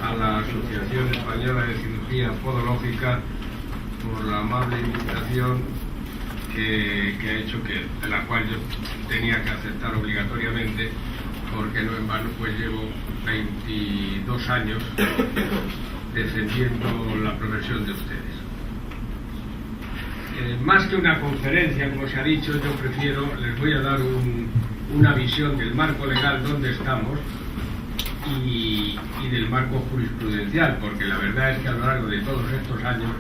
a la Asociación Española de Cirugía Podológica por la amable invitación que ha hecho, de la cual yo tenía que aceptar obligatoriamente, porque no en vano pues llevo 22 años defendiendo la profesión de ustedes. Más que una conferencia, como se ha dicho, yo prefiero, les voy a dar una visión del marco legal donde estamos y del marco jurisprudencial, porque la verdad es que a lo largo de todos estos años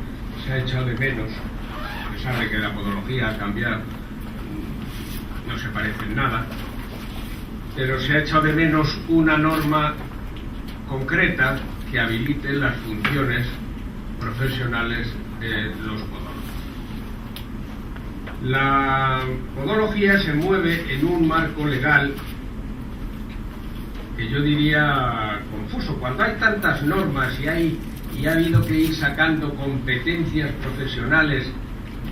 se ha echado de menos, a pesar de que la podología ha cambiado, no se parece en nada, pero se ha echado de menos una norma concreta que habilite las funciones profesionales de los podólogos. La podología se mueve en un marco legal que yo diría confuso. Cuando hay tantas normas y ha habido que ir sacando competencias profesionales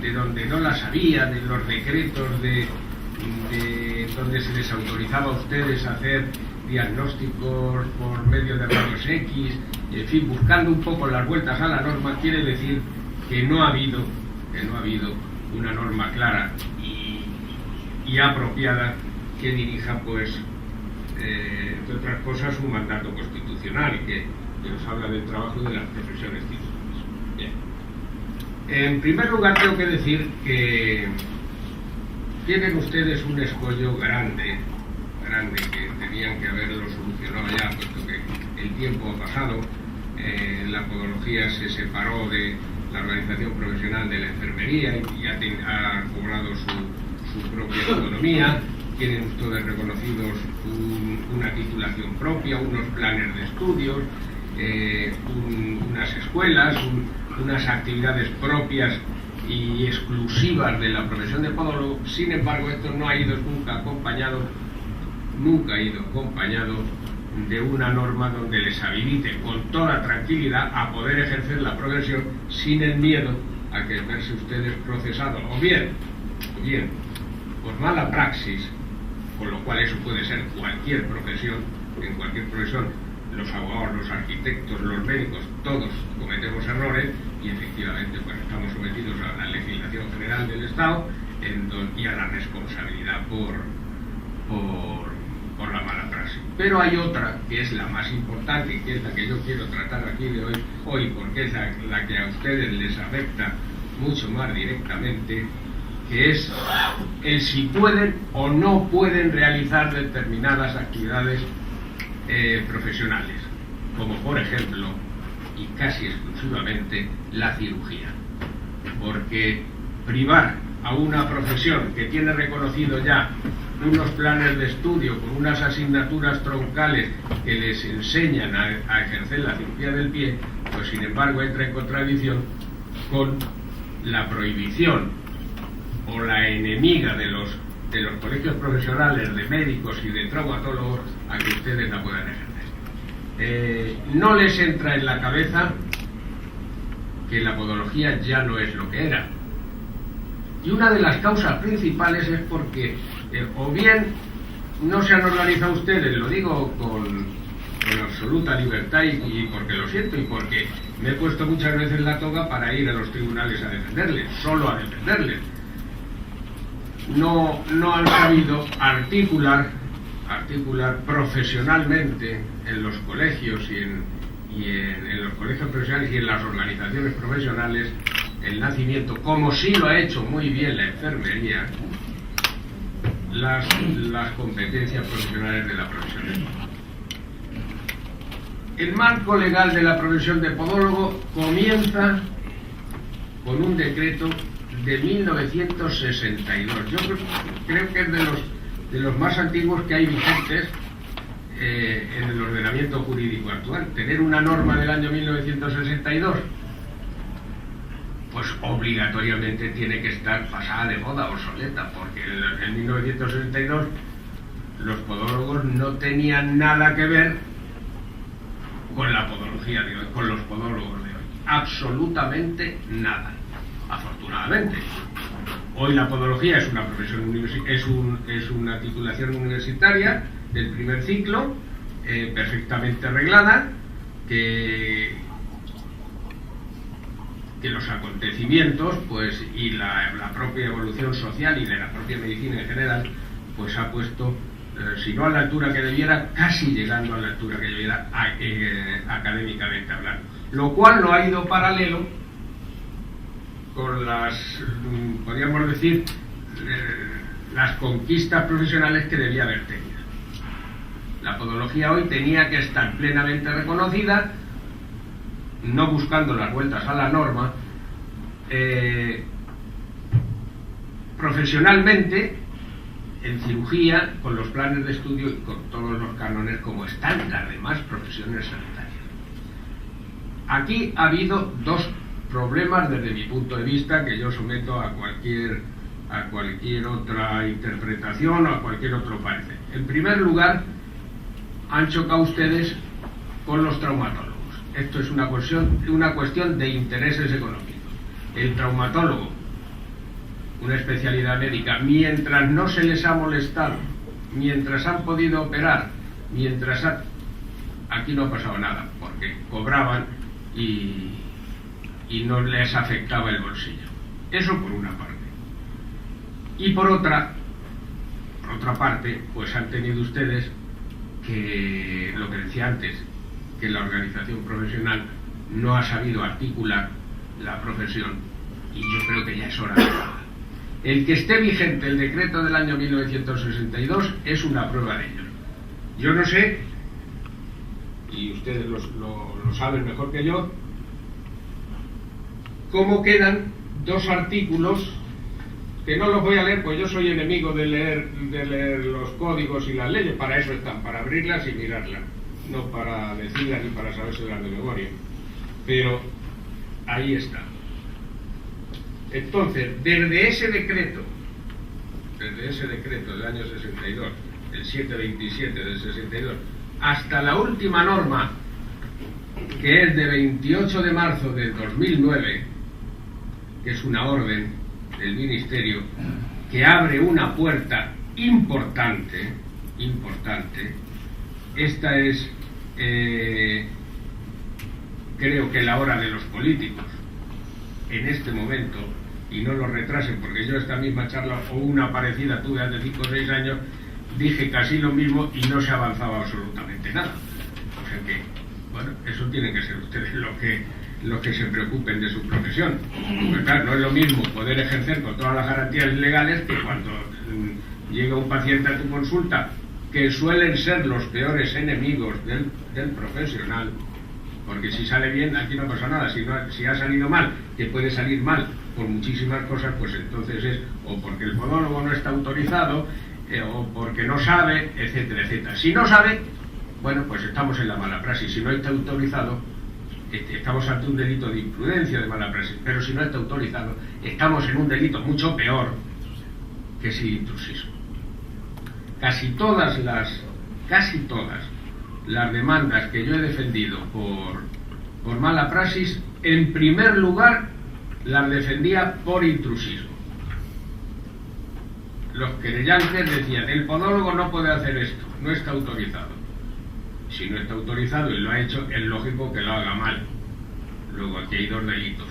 de donde no las había, de los decretos de donde se les autorizaba a ustedes a hacer diagnósticos por medio de rayos X, en fin, buscando un poco las vueltas a la norma, quiere decir que no ha habido una norma clara y apropiada que dirija, pues, entre otras cosas, un mandato constitucional que nos habla del trabajo de las profesiones titulares. Bien. En primer lugar, tengo que decir que tienen ustedes un escollo grande, que tenían que haberlo solucionado ya, puesto que el tiempo ha pasado. La podología se separó de la organización profesional de la enfermería y ya ha cobrado su propia autonomía. Tienen ustedes reconocidos una titulación propia, unos planes de estudios, unas escuelas, unas actividades propias y exclusivas de la profesión de podólogo. Sin embargo, esto no ha ido nunca acompañado de una norma donde les habilite con toda tranquilidad a poder ejercer la profesión sin el miedo a que verse ustedes procesados o bien por mala praxis, con lo cual eso puede ser cualquier profesión. En cualquier profesión, los abogados, los arquitectos, los médicos, todos cometemos errores y efectivamente pues estamos sometidos a la legislación general del Estado y a la responsabilidad por la mala praxis. Pero hay otra que es la más importante, que es la que yo quiero tratar aquí de hoy porque es la que a ustedes les afecta mucho más directamente, que es el si pueden o no pueden realizar determinadas actividades profesionales, como por ejemplo y casi exclusivamente la cirugía, porque privar a una profesión que tiene reconocido ya unos planes de estudio con unas asignaturas troncales que les enseñan a ejercer la cirugía del pie, pues sin embargo entra en contradicción con la prohibición o la enemiga de los colegios profesionales de médicos y de traumatólogos a que ustedes la puedan ejercer. No les entra en la cabeza que la podología ya no es lo que era. Y una de las causas principales es porque o bien no se han organizado ustedes, lo digo con absoluta libertad y porque lo siento y porque me he puesto muchas veces la toga para ir a los tribunales a defenderles, solo a defenderles. No han sabido articular profesionalmente en los colegios y en los colegios profesionales y en las organizaciones profesionales el nacimiento, como sí lo ha hecho muy bien la enfermería, las competencias profesionales de la profesión de podólogo. El marco legal de la profesión de podólogo comienza con un decreto de 1962. Yo creo que es de los más antiguos que hay vigentes en el ordenamiento jurídico actual. Tener una norma del año 1962, pues obligatoriamente tiene que estar pasada de moda, obsoleta, porque en 1962 los podólogos no tenían nada que ver con la podología de hoy, con los podólogos de hoy. Absolutamente nada. Afortunadamente, hoy la podología es una profesión es una titulación universitaria del primer ciclo, perfectamente arreglada, que los acontecimientos, pues, y la propia evolución social y de la propia medicina en general, pues ha puesto, si no a la altura que debiera, casi llegando a la altura que debiera académicamente hablando. Lo cual no ha ido paralelo con las, podríamos decir, las conquistas profesionales que debía haber tenido. La podología hoy tenía que estar plenamente reconocida, no buscando las vueltas a la norma, profesionalmente, en cirugía, con los planes de estudio y con todos los cánones como están las demás profesiones sanitarias. Aquí ha habido dos problemas desde mi punto de vista que yo someto a cualquier otra interpretación o a cualquier otro parecer. En primer lugar, han chocado ustedes con los traumatólogos. Esto es una cuestión de intereses económicos. El traumatólogo, una especialidad médica, mientras no se les ha molestado, mientras han podido operar, aquí no ha pasado nada, porque cobraban y no les afectaba el bolsillo. Eso por una parte. Y por otra parte, pues han tenido ustedes que, lo que decía antes, que la organización profesional no ha sabido articular la profesión, y yo creo que ya es hora de nada. El que esté vigente el decreto del año 1962 es una prueba de ello. Yo no sé, y ustedes lo saben mejor que yo, cómo quedan dos artículos que no los voy a leer, pues yo soy enemigo de leer los códigos y las leyes. Para eso están, para abrirlas y mirarlas, no para decirlas ni para sabérselas de memoria. Pero ahí está. Entonces, desde ese decreto del año 62, el 727 del 62, hasta la última norma, que es de 28 de marzo del 2009, que es una orden del Ministerio que abre una puerta importante. Esta es, creo que la hora de los políticos en este momento, y no lo retrasen, porque yo esta misma charla o una parecida tuve hace 5 o 6 años, dije casi lo mismo y no se avanzaba absolutamente nada. O sea que, bueno, eso tienen que ser ustedes los que se preocupen de su profesión. Porque claro, no es lo mismo poder ejercer con todas las garantías legales que cuando llega un paciente a tu consulta, que suelen ser los peores enemigos del profesional, porque si sale bien aquí no pasa nada, si ha salido mal, que puede salir mal por muchísimas cosas, pues entonces es o porque el podólogo no está autorizado, o porque no sabe, etcétera, etcétera. Si no sabe, bueno, pues estamos en la mala praxis. Si no está autorizado, estamos ante un delito de imprudencia, de mala praxis. Pero si no está autorizado, estamos en un delito mucho peor, que es el intrusismo. Casi todas las demandas que yo he defendido por mala praxis, en primer lugar las defendía por intrusismo. Los querellantes decían: el podólogo no puede hacer esto, no está autorizado. Si no está autorizado y lo ha hecho, es lógico que lo haga mal. Luego aquí hay dos delitos: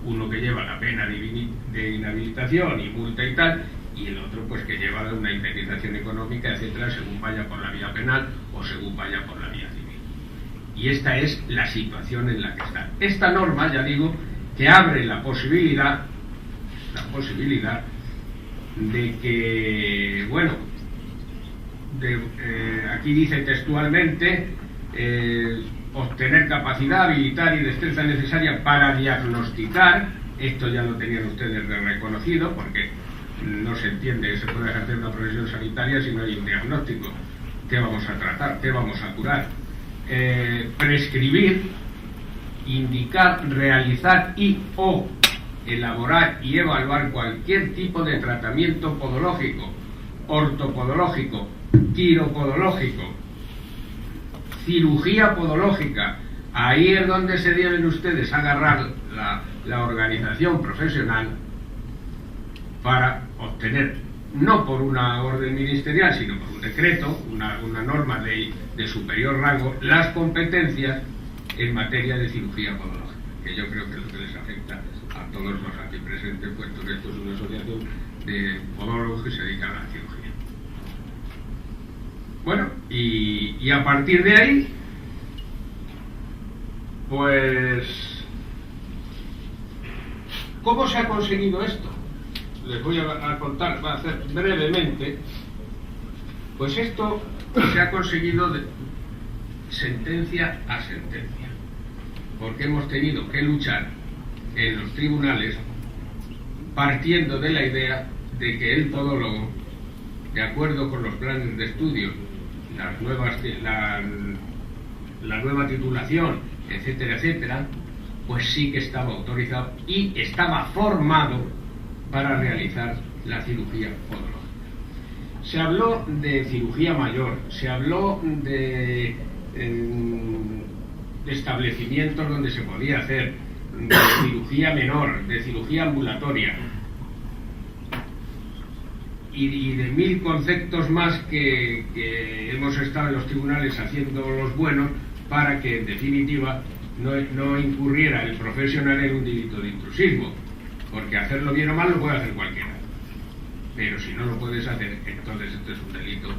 uno que lleva la pena de inhabilitación y multa y tal, y el otro pues que lleva una indemnización económica, etcétera, según vaya por la vía penal o según vaya por la vía civil. Y esta es la situación en la que está. Esta norma, ya digo, que abre la posibilidad de que, bueno, aquí dice textualmente, obtener capacidad, habilitar y destreza necesaria para diagnosticar. Esto ya lo tenían ustedes reconocido, porque no se entiende que se pueda ejercer una profesión sanitaria si no hay un diagnóstico. ¿Qué vamos a tratar? ¿Qué vamos a curar? Prescribir, indicar, realizar y o elaborar y evaluar cualquier tipo de tratamiento podológico, ortopodológico, quiropodológico, cirugía podológica. Ahí es donde se deben ustedes agarrar la organización profesional para obtener, no por una orden ministerial, sino por un decreto, una norma de superior rango, las competencias en materia de cirugía podológica, que yo creo que es lo que les afecta a todos los aquí presentes, puesto que esto es una asociación de podólogos que se dedican a la cirugía. Bueno, y a partir de ahí, pues, ¿cómo se ha conseguido esto? Les voy a contar, va a hacer brevemente. Pues esto se ha conseguido de sentencia a sentencia, porque hemos tenido que luchar en los tribunales partiendo de la idea de que el podólogo, de acuerdo con los planes de estudio, la nueva titulación, etcétera, etcétera, pues sí que estaba autorizado y estaba formado para realizar la cirugía podológica. Se habló de cirugía mayor, se habló de establecimientos donde se podía hacer, de cirugía menor, de cirugía ambulatoria y de 1000 conceptos más que hemos estado en los tribunales haciendo los buenos para que en definitiva no incurriera el profesional en un delito de intrusismo, porque hacerlo bien o mal lo puede hacer cualquiera, pero si no lo puedes hacer, entonces esto es un delito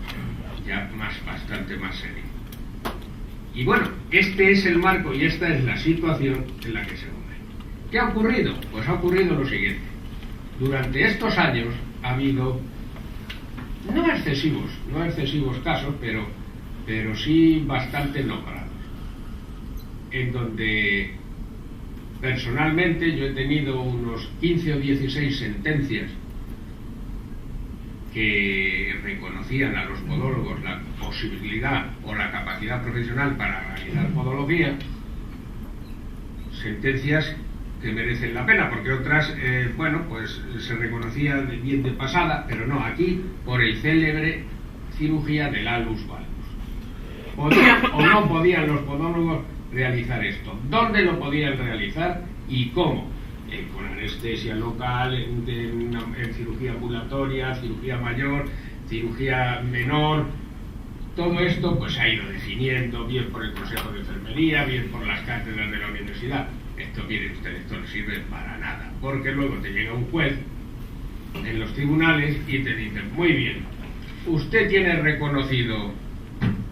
ya bastante más serio. Y bueno, este es el marco y esta es la situación en la que se mueve. ¿Qué ha ocurrido? Pues ha ocurrido lo siguiente. Durante estos años ha habido no excesivos casos, pero sí bastante nombrados, en donde personalmente yo he tenido unos 15 o 16 sentencias que reconocían a los podólogos la posibilidad o la capacidad profesional para realizar podología, sentencias que merecen la pena, porque otras, bueno, pues se reconocía bien de pasada, pero no, aquí por el célebre cirugía del alus valgus. ¿Podían o no podían los podólogos realizar esto? ¿Dónde lo podían realizar y cómo? Con anestesia local, en cirugía ambulatoria, cirugía mayor, cirugía menor. Todo esto pues se ha ido definiendo bien por el Consejo de Enfermería, bien por las cátedras de la universidad. Esto, miren ustedes, esto no sirve para nada, porque luego te llega un juez en los tribunales y te dice, muy bien, usted tiene reconocido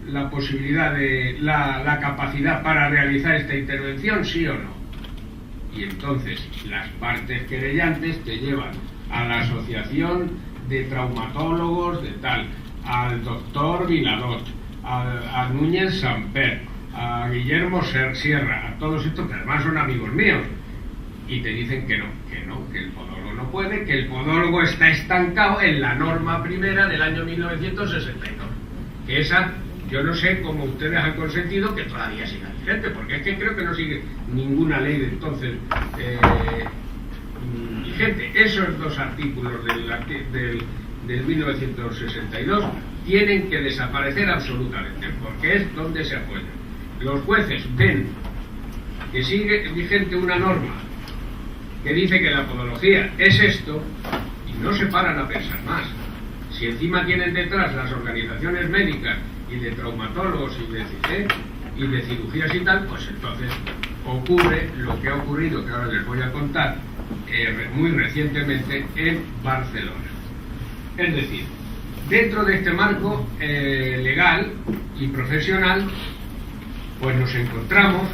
la posibilidad de la capacidad para realizar esta intervención, ¿sí o no? Y entonces las partes querellantes te llevan a la asociación de traumatólogos de tal, al doctor Viladot, a Núñez Samper, a Guillermo Sierra, a todos estos que además son amigos míos, y te dicen que el podólogo no puede, que el podólogo está estancado en la norma primera del año 1962, que esa yo no sé cómo ustedes han consentido que todavía siga vigente, porque es que creo que no sigue ninguna ley de entonces vigente. Esos dos artículos del 1962 tienen que desaparecer absolutamente, porque es donde se apoyan. Los jueces ven que sigue vigente una norma que dice que la podología es esto y no se paran a pensar más. Si encima tienen detrás las organizaciones médicas y de traumatólogos y de cirugías y tal, pues entonces ocurre lo que ha ocurrido, que ahora les voy a contar, muy recientemente en Barcelona. Es decir, dentro de este marco legal y profesional, pues nos encontramos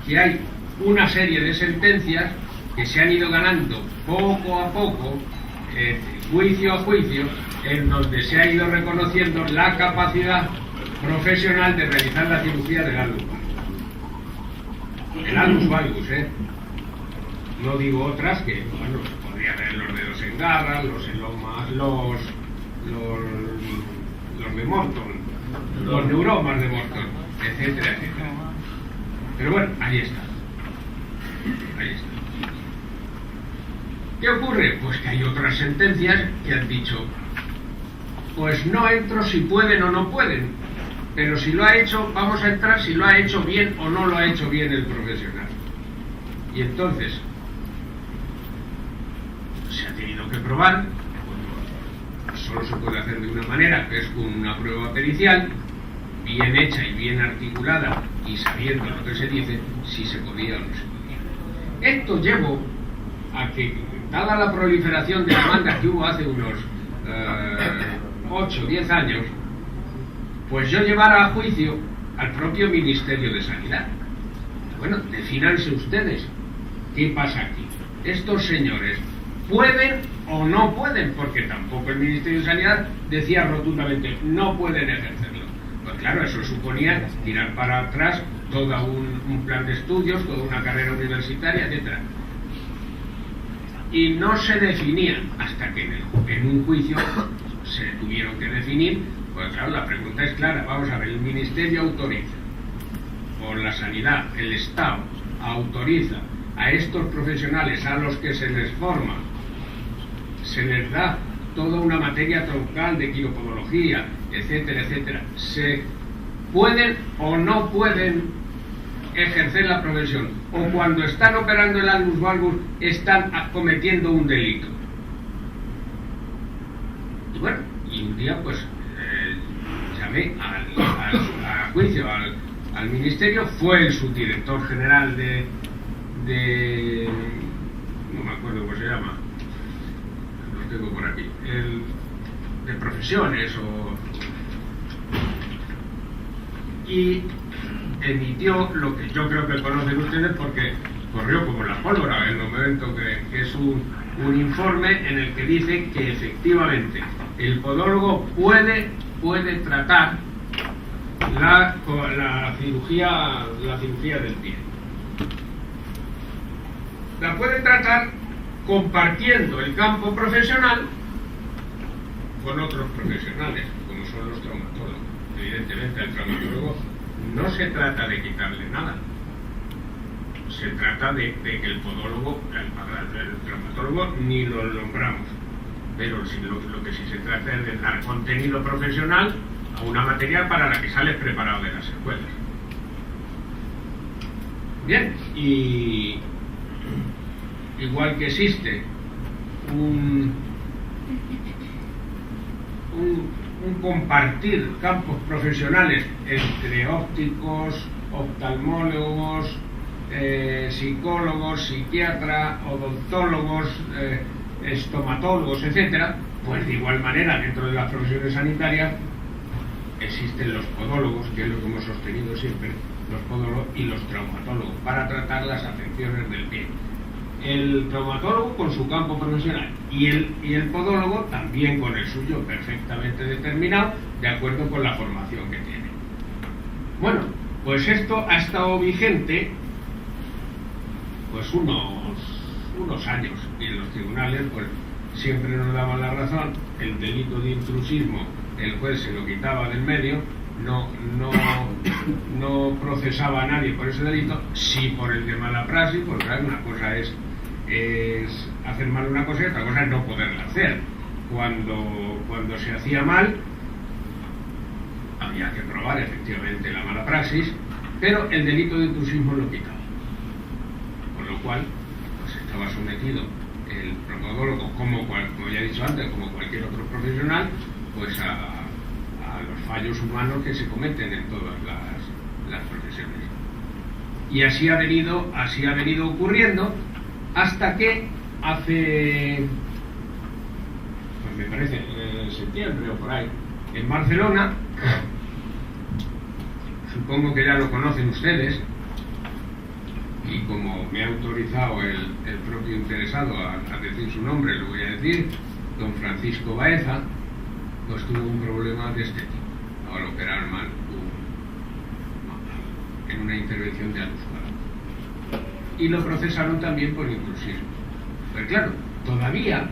que hay una serie de sentencias que se han ido ganando poco a poco, juicio a juicio, en donde se ha ido reconociendo la capacidad profesional de realizar la cirugía del alus valgus. El alus valgus, no digo otras que, bueno, podría haber los dedos en garra, los elomas, los de Morton, los neuromas de Morton, etcétera, etcétera. Pero bueno, ahí está. ¿Qué ocurre? Pues que hay otras sentencias que han dicho, pues no entro si pueden o no pueden, pero si lo ha hecho, vamos a entrar si lo ha hecho bien o no lo ha hecho bien el profesional. Y entonces se ha tenido que probar, solo se puede hacer de una manera, que es con una prueba pericial, bien hecha y bien articulada y sabiendo lo que se dice, si se podía o no se podía. Esto llevó a que, dada la proliferación de demandas que hubo hace unos 8 o 10 años, pues yo llevara a juicio al propio Ministerio de Sanidad. Bueno, defínanse ustedes qué pasa aquí. Estos señores pueden o no pueden, porque tampoco el Ministerio de Sanidad decía rotundamente no pueden ejercerlo. Pues claro, eso suponía tirar para atrás todo un plan de estudios, toda una carrera universitaria, etcétera. Y no se definían hasta que en un juicio se tuvieron que definir. Pues claro, la pregunta es clara. Vamos a ver, el Ministerio autoriza, o la Sanidad, el Estado autoriza a estos profesionales a los que se les forma, se les da toda una materia troncal de quiropodología, etcétera, etcétera. ¿Se pueden o no pueden ejercer la profesión? O cuando están operando el albus valgus están cometiendo un delito. Y bueno, y un día pues llamé a juicio al ministerio. Fue el subdirector general de no me acuerdo cómo se llama, lo tengo por aquí, de profesiones y emitió lo que yo creo que conocen ustedes porque corrió como la pólvora en el momento que es un informe en el que dice que efectivamente el podólogo puede tratar la cirugía del pie. La puede tratar compartiendo el campo profesional con otros profesionales, como son los traumatólogos. Evidentemente, al traumatólogo no se trata de quitarle nada. Se trata de que el podólogo, el traumatólogo, ni lo nombramos. Pero lo que sí se trata es de dar contenido profesional a una materia para la que sales preparado de las escuelas. Bien, y igual que existe un compartir campos profesionales entre ópticos, oftalmólogos, psicólogos, psiquiatras, odontólogos, estomatólogos, etcétera, pues de igual manera dentro de las profesiones sanitarias existen los podólogos, que es lo que hemos sostenido siempre, los podólogos y los traumatólogos, para tratar las afecciones del pie. El traumatólogo con su campo profesional y el podólogo también con el suyo perfectamente determinado, de acuerdo con la formación que tiene. Bueno, pues esto ha estado vigente pues unos años, y en los tribunales pues siempre nos daban la razón. El delito de intrusismo el juez se lo quitaba del medio, no procesaba a nadie por ese delito. Sí por el de mala praxis, porque una cosa es hacer mal una cosa y otra cosa es no poderla hacer. Cuando se hacía mal había que probar efectivamente la mala praxis, pero el delito de intrusismo lo quitaba, con lo cual pues estaba sometido el proctodólogo, como ya he dicho antes, como cualquier otro profesional, pues a los fallos humanos que se cometen en todas las profesiones. Y así ha venido ocurriendo hasta que hace, pues me parece, en septiembre o por ahí, en Barcelona, supongo que ya lo conocen ustedes, y como me ha autorizado el propio interesado a decir su nombre, lo voy a decir, don Francisco Baeza, pues tuvo un problema de este tipo, al operar mal en una intervención de albus valgus, y lo procesaron también por intrusismo. Pues claro, todavía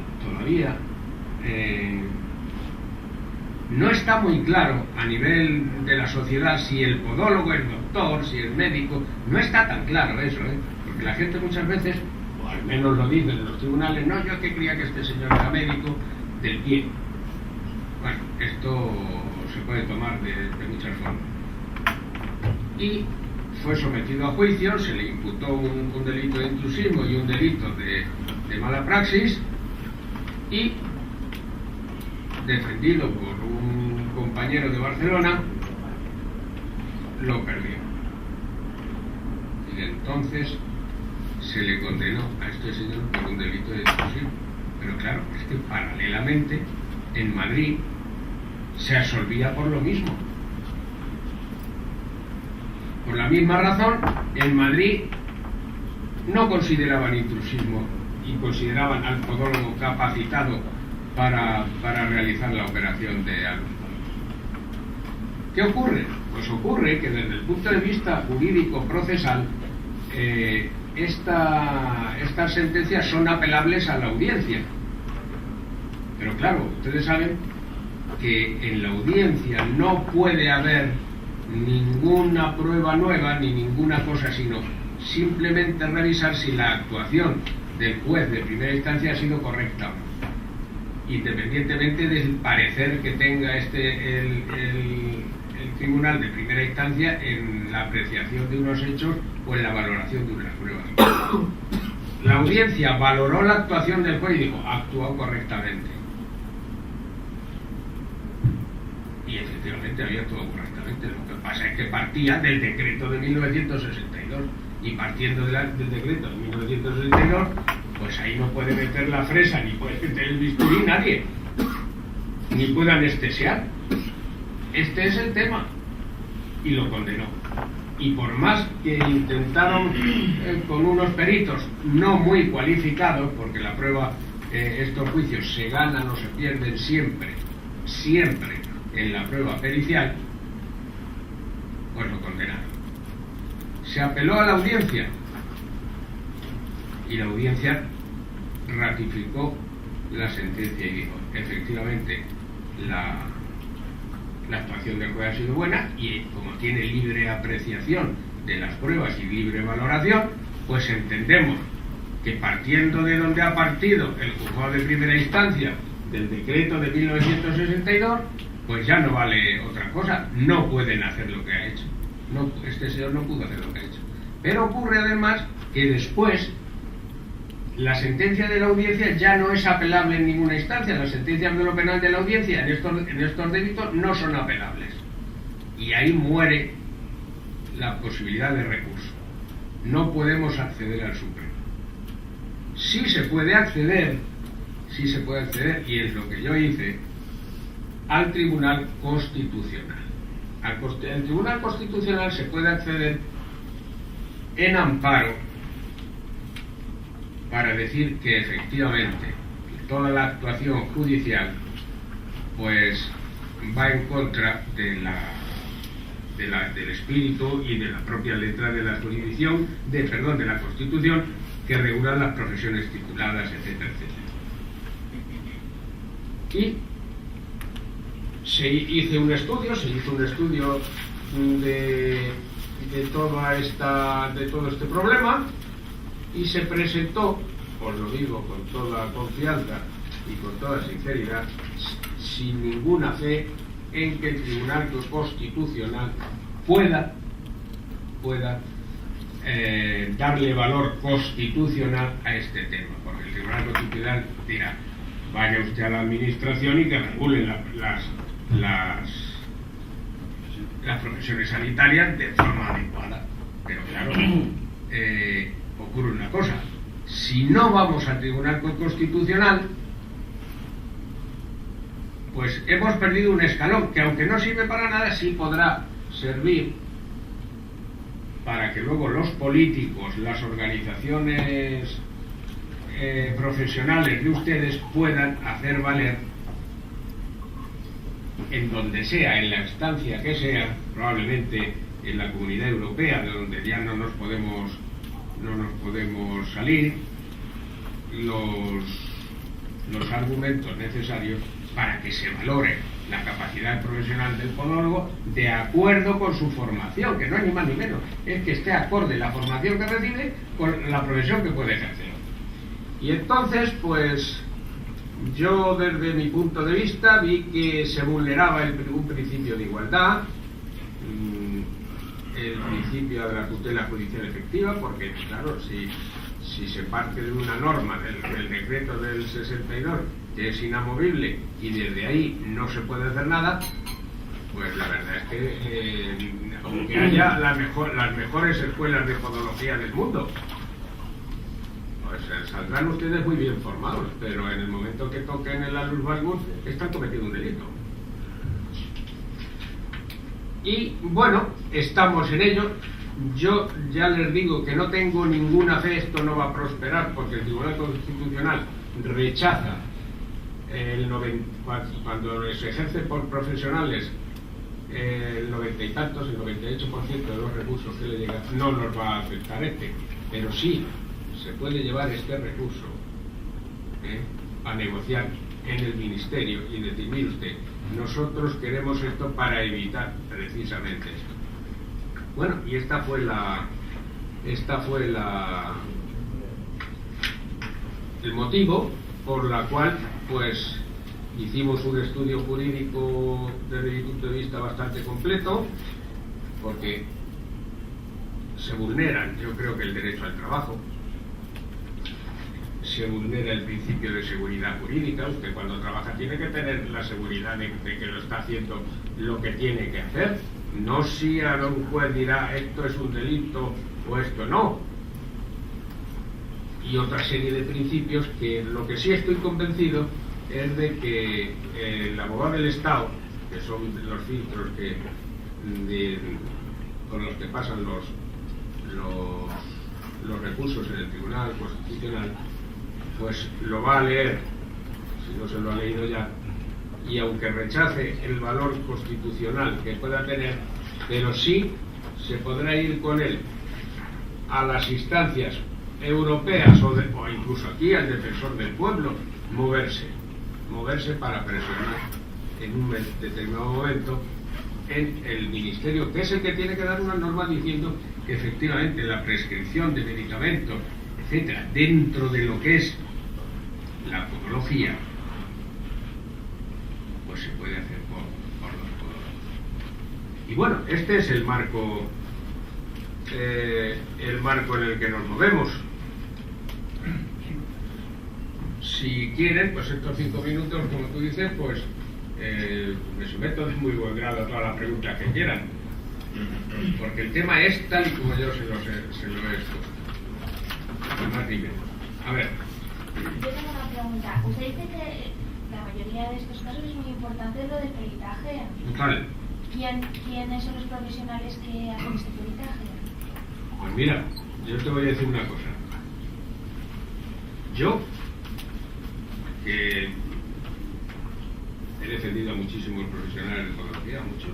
no está muy claro a nivel de la sociedad si el podólogo es doctor, si es médico. No está tan claro eso, porque la gente muchas veces, o al menos lo dicen en los tribunales, no, yo que creía que este señor era médico del pie. Bueno, esto se puede tomar de muchas formas. Y fue sometido a juicio, se le imputó un delito de intrusismo y un delito de mala praxis, y defendido por un compañero de Barcelona, lo perdió. Y entonces se le condenó a este señor por un delito de extorsión. Pero claro, es que paralelamente en Madrid se absolvía por lo mismo. Por la misma razón, en Madrid no consideraban intrusismo y consideraban al podólogo capacitado para realizar la operación de algo. ¿Qué ocurre? Pues ocurre que desde el punto de vista jurídico-procesal estas sentencias son apelables a la audiencia. Pero claro, ustedes saben que en la audiencia no puede haber ninguna prueba nueva ni ninguna cosa, sino simplemente revisar si la actuación del juez de primera instancia ha sido correcta, independientemente del parecer que tenga el tribunal de primera instancia en la apreciación de unos hechos o en la valoración de unas pruebas. La audiencia valoró la actuación del juez y dijo, actuó correctamente. Y efectivamente había actuado correctamente. Lo que pasa es que partía del decreto de 1962. Y partiendo del decreto de 1962, pues ahí no puede meter la fresa, ni puede meter el bisturí nadie, ni puede anestesiar. Este es el tema. Y lo condenó. Y por más que intentaron con unos peritos no muy cualificados, porque la prueba, estos juicios se ganan o se pierden siempre en la prueba pericial, pues lo condenaron. Se apeló a la audiencia y la audiencia ratificó la sentencia y dijo, efectivamente, la actuación del juez ha sido buena y como tiene libre apreciación de las pruebas y libre valoración, pues entendemos que partiendo de donde ha partido el juzgado de primera instancia del decreto de 1962, pues ya no vale otra cosa, no pueden hacer lo que ha hecho. No, este señor no pudo hacer lo que ha hecho. Pero ocurre además que después la sentencia de la audiencia ya no es apelable en ninguna instancia. Las sentencias de lo penal de la audiencia en estos delitos no son apelables. Y ahí muere la posibilidad de recurso. No podemos acceder al Supremo. Sí se puede acceder, y es lo que yo hice, al Tribunal Constitucional. Al Tribunal Constitucional se puede acceder en amparo para decir que efectivamente toda la actuación judicial pues va en contra del espíritu y de la propia letra de la jurisdicción, de la Constitución, que regulan las profesiones tituladas, etcétera, etcétera. Y se hizo un estudio de todo este problema y se presentó, os lo digo con toda confianza y con toda sinceridad, sin ninguna fe en que el Tribunal Constitucional pueda darle valor constitucional a este tema, porque el Tribunal Constitucional dirá, vaya usted a la administración y que regulen las profesiones sanitarias de forma adecuada. Pero claro, ocurre una cosa: si no vamos al Tribunal Constitucional, pues hemos perdido un escalón que, aunque no sirve para nada, sí podrá servir para que luego los políticos, las organizaciones profesionales de ustedes puedan hacer valer, en donde sea, en la instancia que sea, probablemente en la Comunidad Europea, de donde ya no nos podemos salir, los argumentos necesarios para que se valore la capacidad profesional del podólogo de acuerdo con su formación, que no es ni más ni menos, es que esté acorde la formación que recibe con la profesión que puede ejercer. Y entonces, pues, yo desde mi punto de vista vi que se vulneraba un principio de igualdad, el principio de la tutela judicial efectiva, porque claro, si se parte de una norma del decreto del 62 que es inamovible y desde ahí no se puede hacer nada, Pues la verdad es que aunque haya las mejores escuelas de podología del mundo, pues saldrán ustedes muy bien formados, pero en el momento que toquen el Alus Basmus están cometiendo un delito. Y bueno, estamos en ello. Yo ya les digo que no tengo ninguna fe, esto no va a prosperar, porque el Tribunal Constitucional rechaza cuando se ejerce por profesionales el 90 y tantos, el 98% de los recursos que le llegan, no nos va a aceptar pero sí se puede llevar este recurso a negociar en el Ministerio y decir, mire usted, nosotros queremos esto para evitar precisamente esto. Bueno, y esta fue el motivo por la cual pues hicimos un estudio jurídico desde mi punto de vista bastante completo, porque se vulneran, yo creo que el derecho al trabajo, se vulnera el principio de seguridad jurídica. Usted cuando trabaja tiene que tener la seguridad de que lo está haciendo lo que tiene que hacer, no si ahora un juez dirá esto es un delito o esto no, y otra serie de principios que lo que sí estoy convencido es de que el abogado del Estado, que son los filtros con los que pasan los recursos en el Tribunal Constitucional, pues lo va a leer, si no se lo ha leído ya, y aunque rechace el valor constitucional que pueda tener, pero sí se podrá ir con él a las instancias europeas o incluso aquí al defensor del pueblo, moverse para presionar en un determinado momento en el Ministerio, que es el que tiene que dar una norma diciendo que efectivamente la prescripción de medicamentos, etcétera, dentro de lo que es la podología, pues se puede hacer por los podólogos. Y bueno, este es el marco en el que nos movemos. Si quieren, pues estos 5 minutos, como tú dices, pues me someto de muy buen grado a todas las preguntas que quieran, porque el tema es tal y como yo se lo he expuesto. Además, dime. A ver. Yo tengo una pregunta. Usted dice que la mayoría de estos casos es muy importante lo del peritaje. Vale. ¿Quiénes son los profesionales que hacen este peritaje? Pues mira, yo te voy a decir una cosa. Yo, que he defendido a muchísimos profesionales de podología, muchos,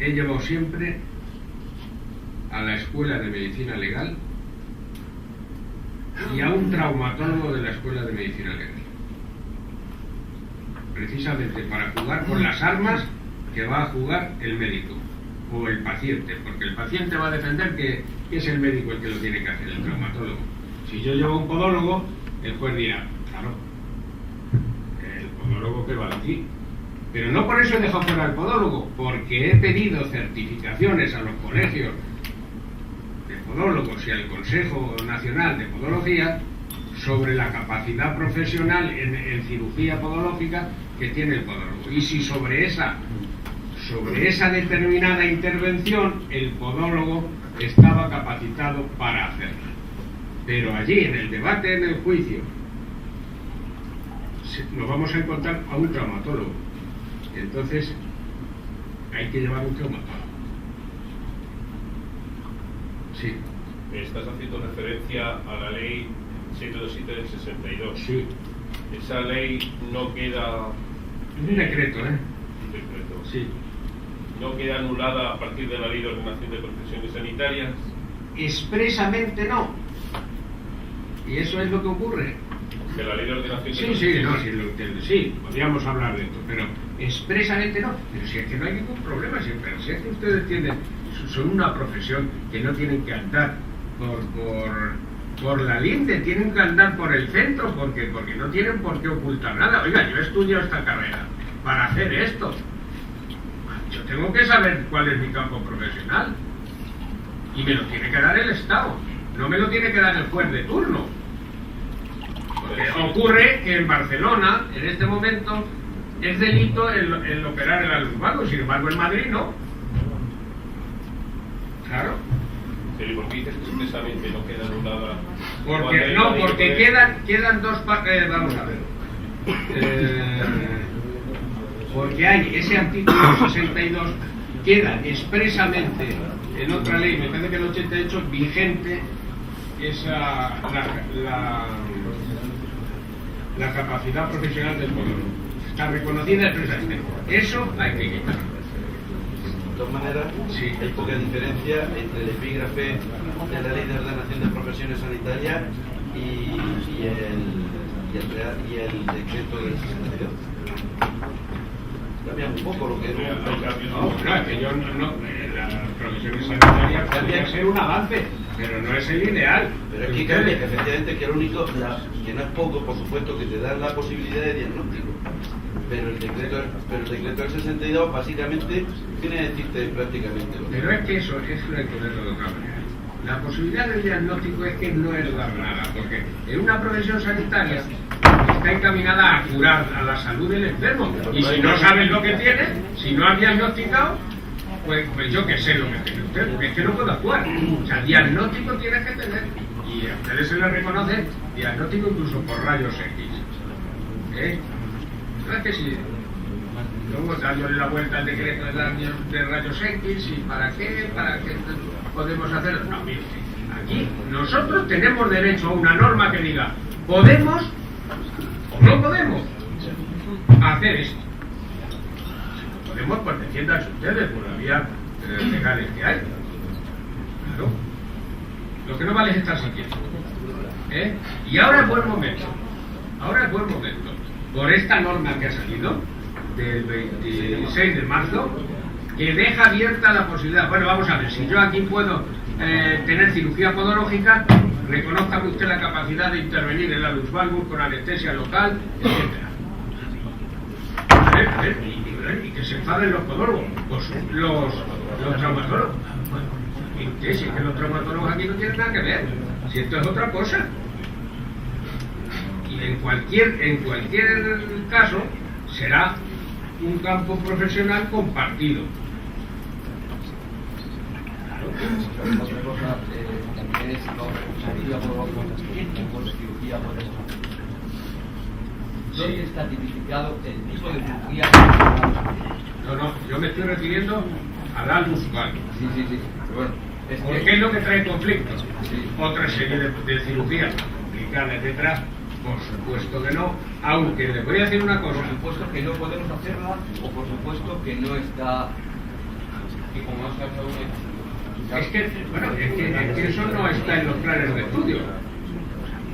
he llevado siempre a la Escuela de Medicina Legal y a un traumatólogo de la Escuela de Medicina Legal, precisamente para jugar con las armas que va a jugar el médico o el paciente, porque el paciente va a defender que es el médico el que lo tiene que hacer, el traumatólogo. Si yo llevo a un podólogo, el juez dirá, claro, el podólogo que va aquí. Pero no por eso he dejado fuera al podólogo, porque he pedido certificaciones a los colegios de podólogos y al Consejo Nacional de Podología sobre la capacidad profesional en cirugía podológica que tiene el podólogo. Y si sobre esa determinada intervención el podólogo estaba capacitado para hacerla. Pero allí, en el debate, en el juicio, nos vamos a encontrar a un traumatólogo. Entonces, hay que llevar un traumatólogo. Sí. Estás haciendo referencia a la ley 727 del 62. Sí. Esa ley no queda... Un decreto, ¿eh? Un decreto. Sí. ¿No queda anulada a partir de la ley de ordenación de profesiones sanitarias? Expresamente no. Y eso es lo que ocurre. De la ley de ordenación de Sí, profesiones. sí, podríamos hablar de esto, pero expresamente no. Pero si es que no hay ningún problema, si es que ustedes son una profesión que no tienen que andar por la linde, tienen que andar por el centro, porque no tienen por qué ocultar nada. Oiga, yo he estudiado esta carrera para hacer esto. Yo tengo que saber cuál es mi campo profesional. Y me lo tiene que dar el Estado, no me lo tiene que dar el juez de turno. Porque ocurre que en Barcelona, en este momento, es delito el operar el alusvalgus, sin embargo en Madrid no. Claro. Pero ¿y por qué dices que expresamente no queda anulada? Porque quedan dos partes. Vamos a ver. Porque hay ese artículo 62 queda expresamente en otra ley, me parece que el 88, vigente la capacidad profesional del podólogo. Está reconocida expresamente. Eso hay que quitarlo. De todas maneras, sí, hay poca diferencia entre el epígrafe de la Ley de Ordenación de Profesiones Sanitarias y el decreto del 62. Cambia un poco lo que es. No, claro, que yo no las profesiones sanitarias podría ser un avance, pero no es el ideal. Pero aquí cambia, que efectivamente, que el único, que no es poco, por supuesto, que te da la posibilidad de diagnóstico. Pero el decreto del 62 básicamente tiene que decirte prácticamente lo que. Pero es que eso hay que verlo de otra manera. La posibilidad del diagnóstico es que no es dar nada, porque en una profesión sanitaria está encaminada a curar a la salud del enfermo, y si no sabes lo que tiene, si no has diagnosticado, pues yo que sé lo que tiene usted, porque es que no puedo actuar. O sea, diagnóstico tienes que tener, y a ustedes se les reconoce diagnóstico incluso por rayos X. ¿Verdad que sí? Luego dándole la vuelta al decreto de rayos X, y ¿para qué podemos hacerlo? No, mire, aquí nosotros tenemos derecho a una norma que diga, podemos o no podemos hacer esto. Si podemos, pues defiéndanse ustedes por la vía legales que hay. Claro. Lo que no vale es estar quietos. Y ahora es buen momento. Por esta norma que ha salido del 26 de marzo, que deja abierta la posibilidad. Bueno, vamos a ver, si yo aquí puedo tener cirugía podológica, reconózcame usted la capacidad de intervenir en la alusvalgus con anestesia local, etc. Y que se enfaden los podólogos, los traumatólogos. ¿Y qué? Si es que los traumatólogos aquí no tienen nada que ver, si esto es otra cosa. Y en cualquier caso será un campo profesional compartido. Otra cosa también es cirugía por eso. ¿Dónde está tipificado el tipo de cirugía? No, yo me estoy refiriendo al alusvalgus. Sí. Bueno, porque es lo que trae conflictos. Sí. Otra serie de cirugías complicadas detrás, por supuesto que no, aunque les voy a decir una cosa. Por supuesto que no podemos hacerla, o por supuesto que no está. Y como no se ha hecho es que eso no está en los planes de estudio.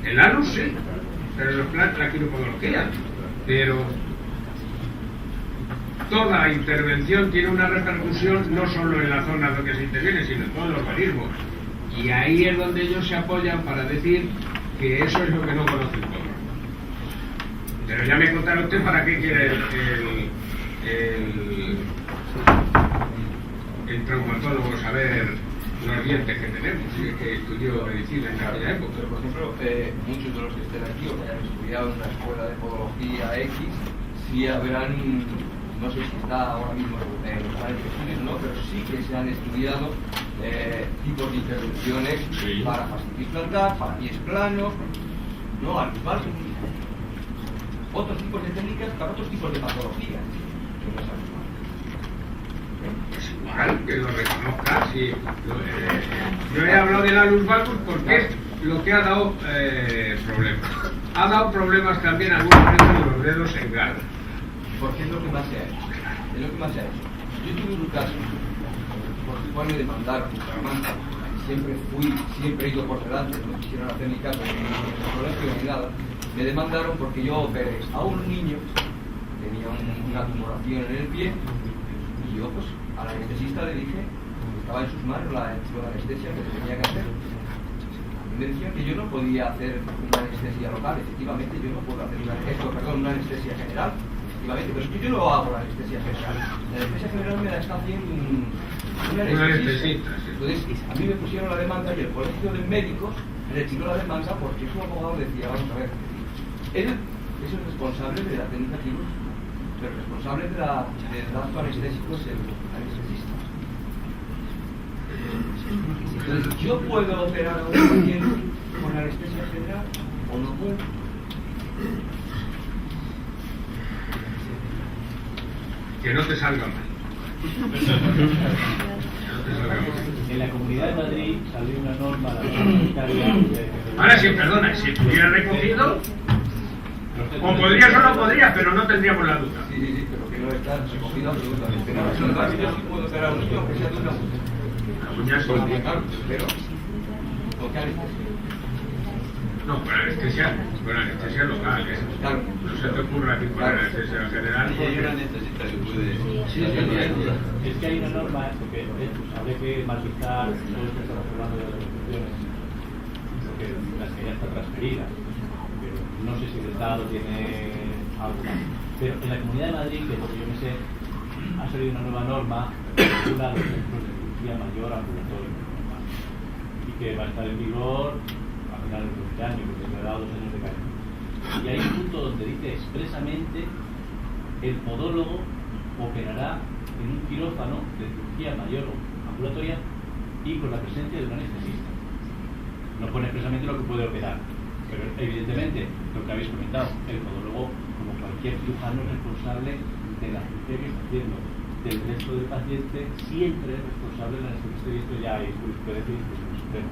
El alus sí, pero en los planes de la quiropodología. Pero toda intervención tiene una repercusión no solo en la zona donde se interviene, sino en todo el organismo. Y ahí es donde ellos se apoyan para decir que eso es lo que no conoce el pueblo. Pero ya me contará usted para qué quiere el traumatólogo saber los dientes que tenemos, si es que estudió medicina en aquella época. Pero, por ejemplo, muchos de los que estén aquí o que hayan estudiado en una escuela de podología X, sí habrán, no sé si está ahora mismo en los planes de estudios, no, pero sí que se han estudiado tipos de intervenciones para fascitis plantar, para pies planos, no alusvalgus. Otros tipos de técnicas para otros tipos de patologías. Pues igual que lo reconozca, sí. Yo he hablado del alusvalgus porque es lo que ha dado problemas. Ha dado problemas también a algunos de los dedos en garra. Porque es lo que más se ha hecho. Yo tuve un caso por el cual me demandaron siempre he ido por delante, no quisieron hacer mi caso, ni en el colegio ni nada. Me demandaron porque yo operé a un niño, tenía una tumoración en el pie, y yo pues al anestesista le dije, estaba en sus manos la anestesia que tenía que hacer. Me decían que yo no podía hacer una anestesia local, efectivamente yo no puedo hacer una anestesia general, efectivamente, pero es que yo no hago la anestesia general. La anestesia general me la está haciendo un anestesista. Entonces, a mí me pusieron la demanda y el colegio de médicos retiró la demanda porque su abogado decía, vamos a ver, él es el responsable de la técnica quirúrgica. pero el responsable del acto anestésico es el anestesista. Entonces, ¿yo puedo operar a un paciente con anestesia general o no puedo? Que no te salga mal. En la Comunidad de Madrid salió una norma, la norma sanitaria. Ahora sí, perdona, si estuviera recogido, o podrías o no podrías, pero no tendríamos la duda. Sí, pero que no está recogido absolutamente nada. Sin embargo, yo sí puedo operar a un niño que sea de una mujer. Claro, pero ¿con qué anestesia? No, con anestesia local, ¿eh? Claro. No se te ocurra que con anestesia general. Y hay una necesita que puede... Es que hay una norma, porque habría que matizar todo lo que estamos hablando de las instituciones, porque las que ya están transferidas, pero no sé si el Estado tiene algo más. Pero en la Comunidad de Madrid, que por lo que yo me sé, ha salido una nueva norma que regula los centros de cirugía mayor ambulatorio y que va a estar en vigor a finales de este año, porque se le ha dado 2 años de cambio. Y hay un punto donde dice expresamente: el podólogo operará en un quirófano de cirugía mayor ambulatoria y con la presencia de un anestesista. No pone expresamente lo que puede operar, pero evidentemente lo que habéis comentado, el podólogo, como cualquier cirujano, es responsable de la cirugía que está haciendo. Del resto del paciente siempre es responsable del anestesista, y esto ya hay jurisprudencia y discusión suprema.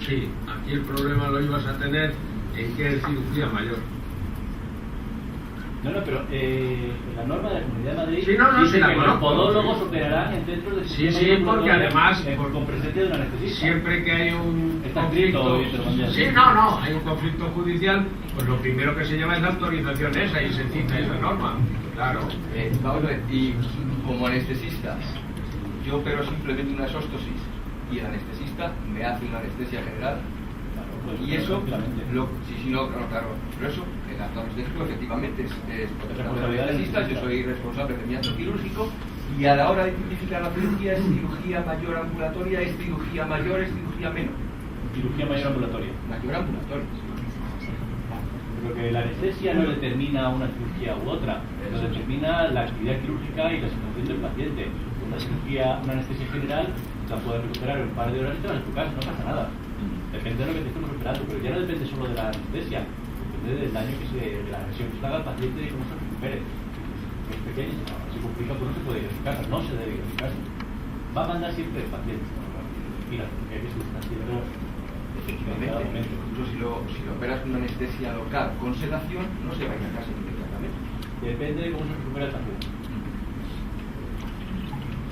Sí, aquí el problema lo ibas a tener en que es cirugía mayor. No, pero la norma de la Comunidad de Madrid sí, no, dice la que los conozco. podólogos operarán en centros de Sí, porque además con presencia de un anestesista. Siempre que hay un Está conflicto, escrito, sí, no, hay un conflicto judicial, pues lo primero que se lleva es la autorización esa y se cita esa norma. Claro. Vamos a ver, y como anestesista, yo opero simplemente una esóstosis y el anestesista me hace una anestesia general. Y eso, claro, pero eso, el acto anestésico efectivamente es potestad del anestesista. Yo soy responsable de mi acto quirúrgico y a la hora de identificar la cirugía, es cirugía mayor ambulatoria, es cirugía mayor, es cirugía menor. Cirugía mayor ambulatoria. Mayor ambulatoria. Pero que la anestesia no determina una cirugía u otra, lo determina la actividad quirúrgica y la situación del paciente. Una anestesia general la puedes recuperar en un par de horas y te vas a tu casa, no pasa nada. Depende de lo que te estemos operando, pero ya no depende solo de la anestesia, depende del daño de la agresión que se haga al paciente y cómo se recupere. Es pequeño, se complica, pues no se puede ir a su casa, no se debe ir a su casa. Va a mandar siempre el paciente. Y la cirugía que se está haciendo efectivamente. Incluso si lo operas con una anestesia local con sedación, no se va a ir a casa inmediatamente. Depende de cómo se recupera el paciente.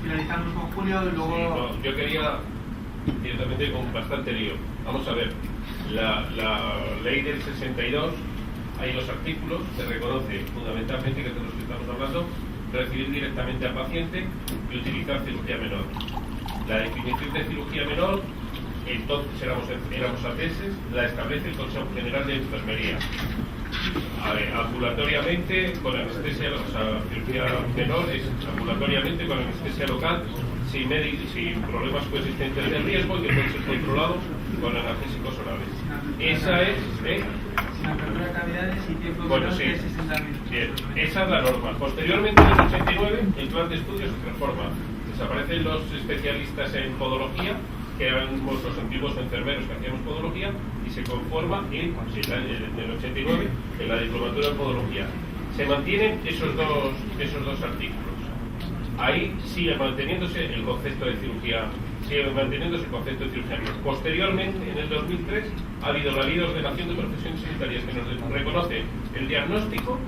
Finalizamos con Julio y luego... Sí, no, yo quería directamente con bastante lío. Vamos a ver, la ley del 62, hay 2 artículos que reconoce fundamentalmente, que es de los que estamos hablando, recibir directamente al paciente y utilizar cirugía menor. La definición de cirugía menor, entonces éramos ateses, la establece el Consejo General de Enfermería. Ambulatoriamente con anestesia, o sea, cirugía menor es ambulatoriamente con anestesia local, sin problemas coexistentes de riesgo, que pueden ser controlados con analgésicos orales. Esa es sin apertura de cavidades y tiempo bueno, de sí. 60 minutos. Bien, esa es la norma. Posteriormente, en el 89, el plan de estudios se transforma. Desaparecen los especialistas en podología, que eran los antiguos enfermeros que hacíamos podología, y se conforma en el 89 en la diplomatura en podología. Se mantienen esos dos artículos. Ahí sigue manteniéndose el concepto de cirugía, Posteriormente, en el 2003, ha habido la Ley de Ordenación de Profesiones Sanitarias que nos reconoce el diagnóstico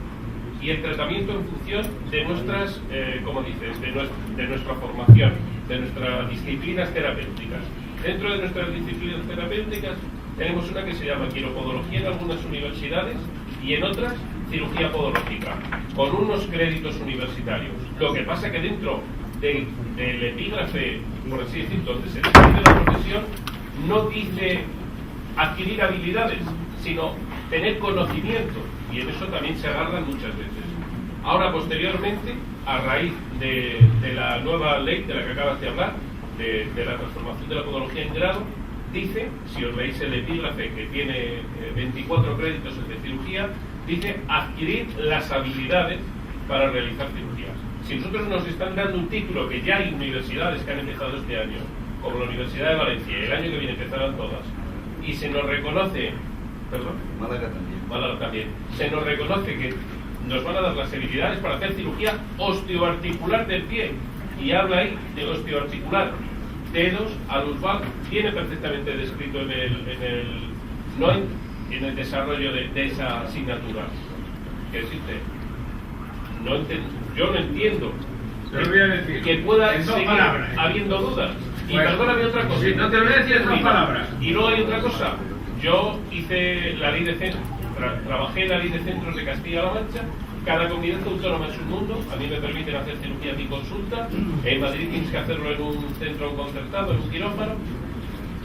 y el tratamiento en función de nuestras, de nuestra formación, de nuestras disciplinas terapéuticas. Dentro de nuestras disciplinas terapéuticas tenemos una que se llama quiropodología en algunas universidades y en otras cirugía podológica, con unos créditos universitarios. Lo que pasa que dentro del epígrafe, por así decirlo, donde se define la profesión, no dice adquirir habilidades, sino tener conocimiento, y en eso también se agarran muchas veces. Ahora, posteriormente, a raíz de la nueva ley de la que acabas de hablar, de la transformación de la podología en grado, dice, si os leéis el epígrafe que tiene 24 créditos de cirugía, dice adquirir las habilidades para realizar cirugías. Si nosotros nos están dando un título, que ya hay universidades que han empezado este año, como la Universidad de Valencia, el año que viene empezarán todas, y se nos reconoce, perdón, Málaga también, se nos reconoce que nos van a dar las habilidades para hacer cirugía osteoarticular del pie, y habla ahí de osteoarticular, dedos, alusval, viene perfectamente descrito en el desarrollo de esa asignatura que existe. Yo no entiendo que pueda seguir habiendo dudas. Y perdóname otra cosa. Si no te lo voy a decir en 2 palabras. Y luego hay otra cosa. Yo hice la ley de centros, trabajé en la ley de centros de Castilla-La Mancha. Cada comunidad autónoma es un mundo. A mí me permiten hacer cirugía sin consulta. En Madrid tienes que hacerlo en un centro concertado, en un quirófano.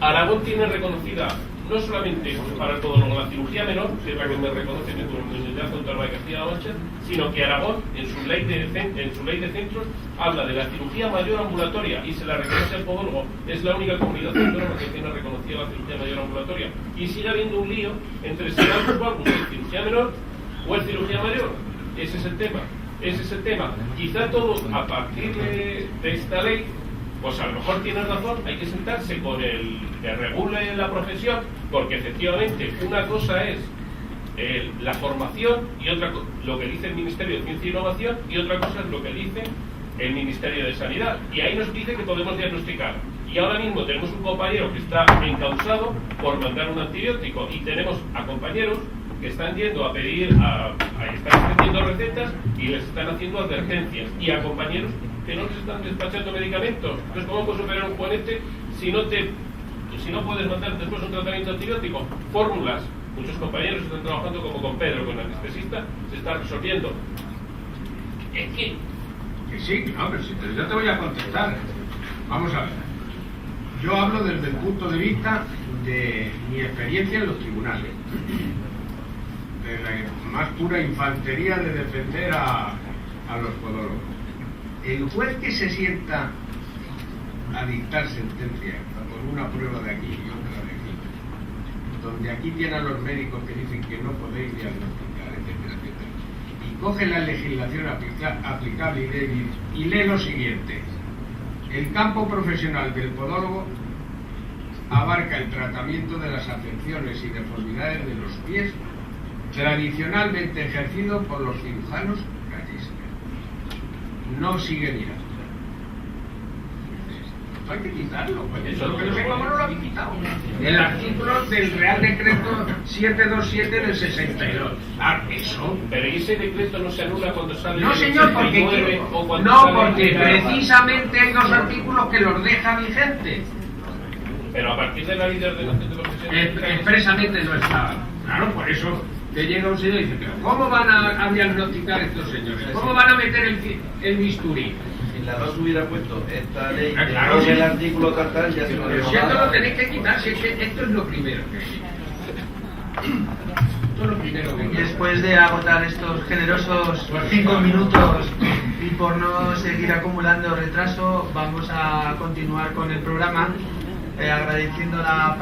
Aragón tiene reconocida no solamente para el podólogo la cirugía menor, que es la que me reconoce en la Comunidad Autónoma de Castilla-La Mancha, sino que Aragón, en su ley de centros, habla de la cirugía mayor ambulatoria y se la reconoce al podólogo. Es la única comunidad autónoma que tiene reconocida la cirugía mayor ambulatoria. Y sigue habiendo un lío entre si es cirugía menor o es cirugía mayor. Ese es el tema. Quizá todo, a partir de esta ley, pues a lo mejor tiene razón, hay que sentarse con el que regule la profesión, porque efectivamente una cosa es la formación y otra lo que dice el Ministerio de Ciencia e Innovación, y otra cosa es lo que dice el Ministerio de Sanidad. Y ahí nos dice que podemos diagnosticar. Y ahora mismo tenemos un compañero que está encausado por mandar un antibiótico, y tenemos a compañeros que están yendo a pedir, están escribiendo recetas y les están haciendo advertencias, y a compañeros que no les están despachando medicamentos. Entonces, ¿cómo puedes operar un juanete si no puedes mandar después un tratamiento antibiótico? Fórmulas. Muchos compañeros están trabajando como con Pedro, con el anestesista, se está resolviendo. Es que sí, no, pero si yo te voy a contestar. Vamos a ver. Yo hablo desde el punto de vista de mi experiencia en los tribunales, de la más pura infantería de defender a los podólogos. El juez que se sienta a dictar sentencia con una prueba de aquí y otra de aquí, donde aquí tienen a los médicos que dicen que no podéis diagnosticar, etcétera, etcétera, y coge la legislación aplicable y lee lo siguiente: el campo profesional del podólogo abarca el tratamiento de las afecciones y deformidades de los pies tradicionalmente ejercido por los cirujanos callistas. No sigue mirando. Hay que quitarlo, pues. Eso es lo que no sé cómo no lo habéis quitado. El artículo del Real Decreto 727 del 62. Ah, eso. Pero ese decreto no se anula cuando sale. No, señor, porque precisamente hay 2 artículos que los deja vigentes. Pero a partir de la ley de ordenación de profesiones. Expresamente no está. Claro, por eso te llega un señor y dice: ¿pero cómo van a diagnosticar estos señores? ¿Cómo van a meter el bisturí? Si la DOS hubiera puesto esta ley, claro, sí, el artículo tal, ya se lo pero si esto lo tenéis que quitar, si es que esto es lo primero que hay. Esto es lo primero que hay. Después de agotar estos generosos 5 minutos y por no seguir acumulando retraso, vamos a continuar con el programa agradeciendo la